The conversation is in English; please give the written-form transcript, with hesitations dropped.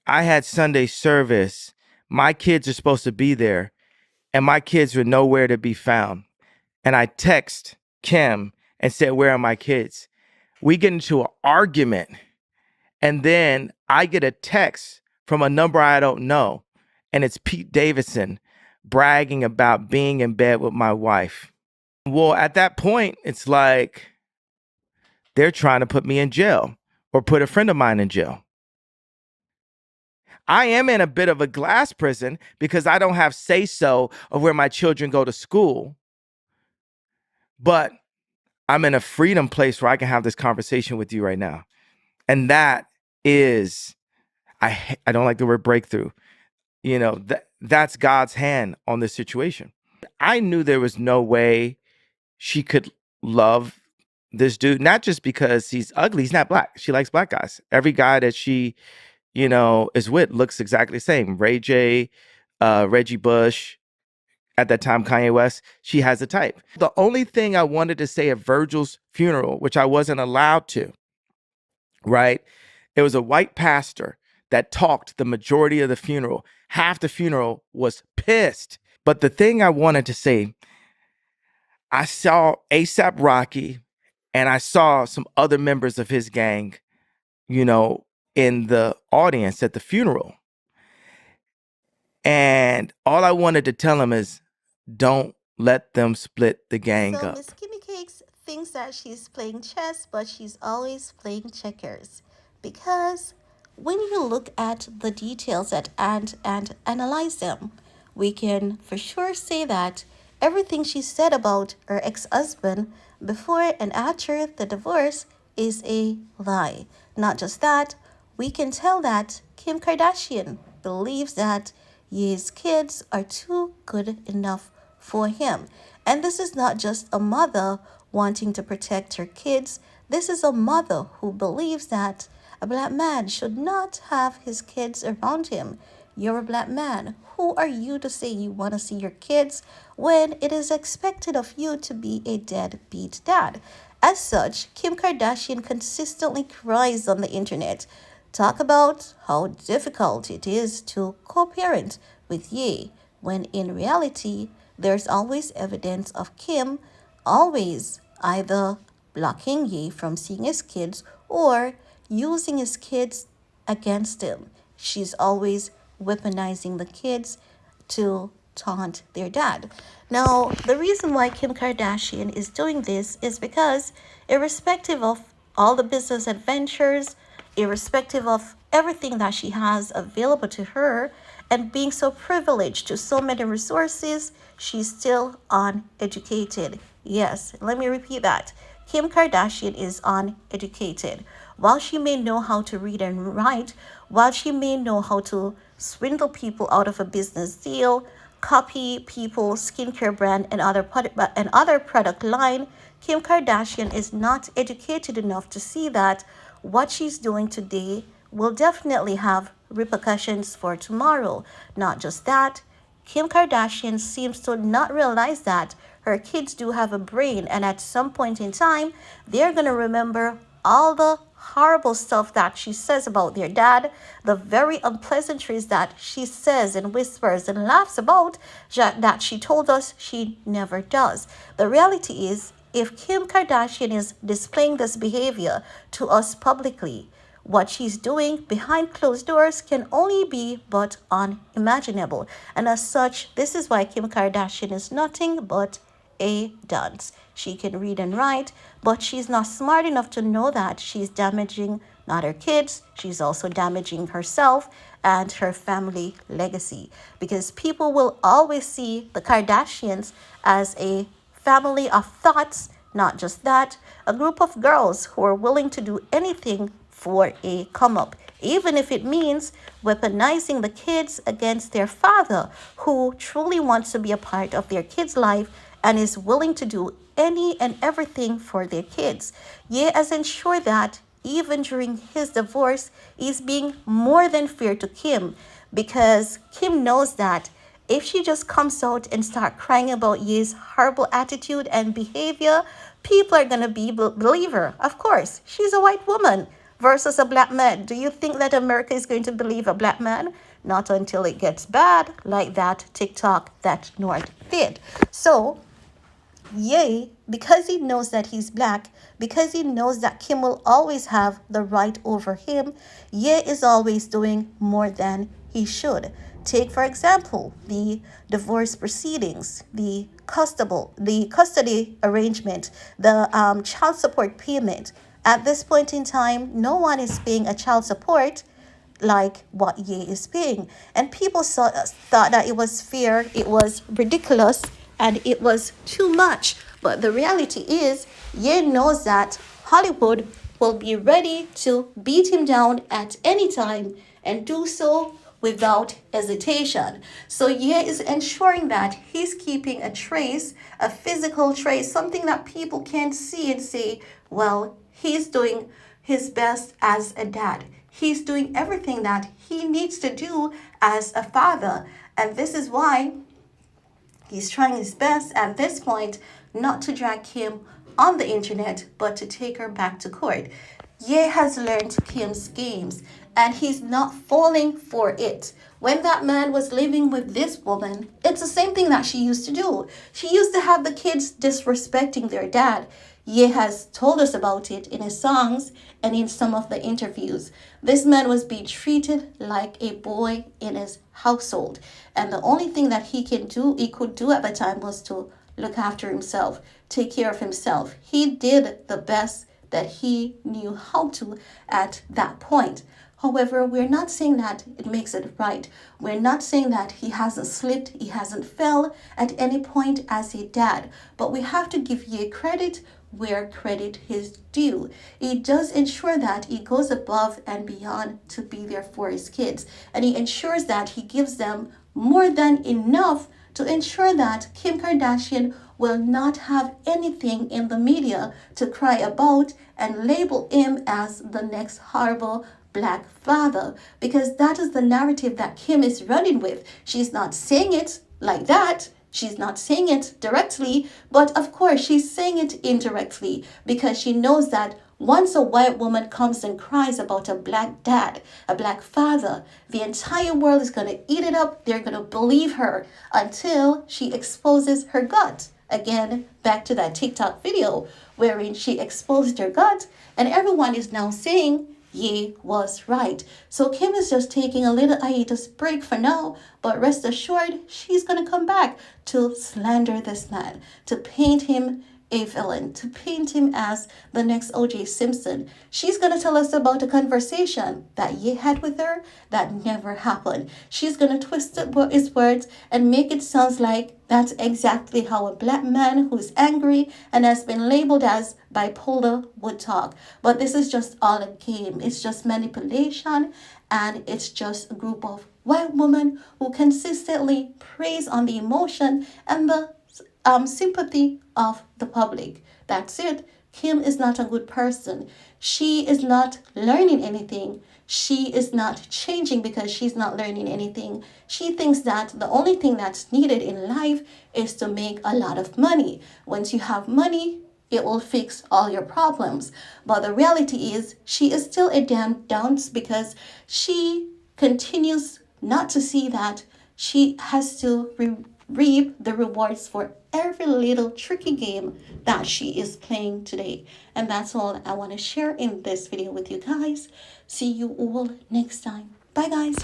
I had Sunday service. My kids are supposed to be there, and my kids were nowhere to be found. And I text Kim and said, "Where are my kids?" We get into an argument, and then I get a text from a number I don't know, and it's Pete Davidson bragging about being in bed with my wife. Well, at that point, it's like they're trying to put me in jail or put a friend of mine in jail. I am in a bit of a glass prison because I don't have say-so of where my children go to school, but I'm in a freedom place where I can have this conversation with you right now. And that is, I don't like the word breakthrough. You know, that's God's hand on this situation. I knew there was no way she could love this dude, not just because he's ugly. He's not black. She likes black guys. Every guy that she, is with looks exactly the same. Ray J, Reggie Bush, at that time, Kanye West, she has a type. The only thing I wanted to say at Virgil's funeral, which I wasn't allowed to, right? It was a white pastor that talked the majority of the funeral. Half the funeral was pissed. But the thing I wanted to say, I saw ASAP Rocky and I saw some other members of his gang, in the audience at the funeral. And all I wanted to tell him is, don't let them split the gang So up. Miss Kimmy Cakes thinks that she's playing chess, but she's always playing checkers. Because when you look at the details and analyze them, we can for sure say that everything she said about her ex-husband before and after the divorce is a lie. Not just that, we can tell that Kim Kardashian believes that his kids are too good enough for him. And this is not just a mother wanting to protect her kids. This is a mother who believes that a black man should not have his kids around him. You're a black man. Who are you to say you want to see your kids when it is expected of you to be a deadbeat dad? As such, Kim Kardashian consistently cries on the internet. Talk about how difficult it is to co parent with Ye, when in reality, there's always evidence of Kim always either blocking Ye from seeing his kids or using his kids against him. She's always weaponizing the kids to taunt their dad. Now, the reason why Kim Kardashian is doing this is because, irrespective of all the business adventures, irrespective of everything that she has available to her, and being so privileged to so many resources, she's still uneducated. Yes, let me repeat that. Kim Kardashian is uneducated. While she may know how to read and write, while she may know how to swindle people out of a business deal, copy people's skincare brand and other product line, Kim Kardashian is not educated enough to see that what she's doing today will definitely have repercussions for tomorrow. Not just that, Kim Kardashian seems to not realize that her kids do have a brain, and at some point in time, they're going to remember all the horrible stuff that she says about their dad, the very unpleasantries that she says and whispers and laughs about that she told us she never does. The reality is, if Kim Kardashian is displaying this behavior to us publicly, what she's doing behind closed doors can only be but unimaginable. And as such, this is why Kim Kardashian is nothing but a dunce. She can read and write, but she's not smart enough to know that she's damaging not her kids, she's also damaging herself and her family legacy. Because people will always see the Kardashians as a family of thoughts, not just that, a group of girls who are willing to do anything for a come up, even if it means weaponizing the kids against their father, who truly wants to be a part of their kids' life and is willing to do any and everything for their kids. Ye has ensured that even during his divorce, he's being more than fair to Kim, because Kim knows that if she just comes out and start crying about Ye's horrible attitude and behavior, people are going to believe her. Of course, she's a white woman. versus a black man. Do you think that America is going to believe a black man? Not until it gets bad, like that TikTok that North did. So Ye, because he knows that he's black, because he knows that Kim will always have the right over him, Ye is always doing more than he should. Take, for example, the divorce proceedings, the custody arrangement, the child support payment. At this point in time, no one is paying a child support like what Ye is paying. And people thought that it was fair, it was ridiculous, and it was too much. But the reality is, Ye knows that Hollywood will be ready to beat him down at any time and do so without hesitation. So Ye is ensuring that he's keeping a trace, a physical trace, something that people can see and say, well, he's doing his best as a dad. He's doing everything that he needs to do as a father. And this is why he's trying his best at this point not to drag Kim on the internet, but to take her back to court. Ye has learned Kim's games, and he's not falling for it. When that man was living with this woman, it's the same thing that she used to do. She used to have the kids disrespecting their dad. Ye has told us about it in his songs and in some of the interviews. This man was being treated like a boy in his household. And the only thing that he could do at the time was to look after himself, take care of himself. He did the best that he knew how to at that point. However, we're not saying that it makes it right. We're not saying that he hasn't slipped, he hasn't fell at any point as a dad. But we have to give Ye credit where credit is due. He does ensure that he goes above and beyond to be there for his kids. And he ensures that he gives them more than enough to ensure that Kim Kardashian will not have anything in the media to cry about and label him as the next horrible black father, because that is the narrative that Kim is running with. She's not saying it like that. She's not saying it directly, but of course she's saying it indirectly, because she knows that once a white woman comes and cries about a black dad, a black father, the entire world is going to eat it up. They're going to believe her until she exposes her gut. Again, back to that TikTok video wherein she exposed her gut, and everyone is now saying Ye was right. So Kim is just taking a little hiatus break for now, but rest assured, she's going to come back to slander this man, to paint him a villain, to paint him as the next O.J. Simpson. She's going to tell us about a conversation that Ye had with her that never happened. She's going to twist his words and make it sound like that's exactly how a black man who's angry and has been labeled as bipolar would talk. But this is just all a game. It's just manipulation, and it's just a group of white women who consistently preys on the emotion and the sympathy of the public. That's it. Kim is not a good person. She is not learning anything. She is not changing because she's not learning anything. She thinks that the only thing that's needed in life is to make a lot of money. Once you have money, it will fix all your problems. But the reality is, she is still a damn dunce, because she continues not to see that she has to reap the rewards for every little tricky game that she is playing today. And that's all I want to share in this video with you guys. See you all next time. Bye, guys.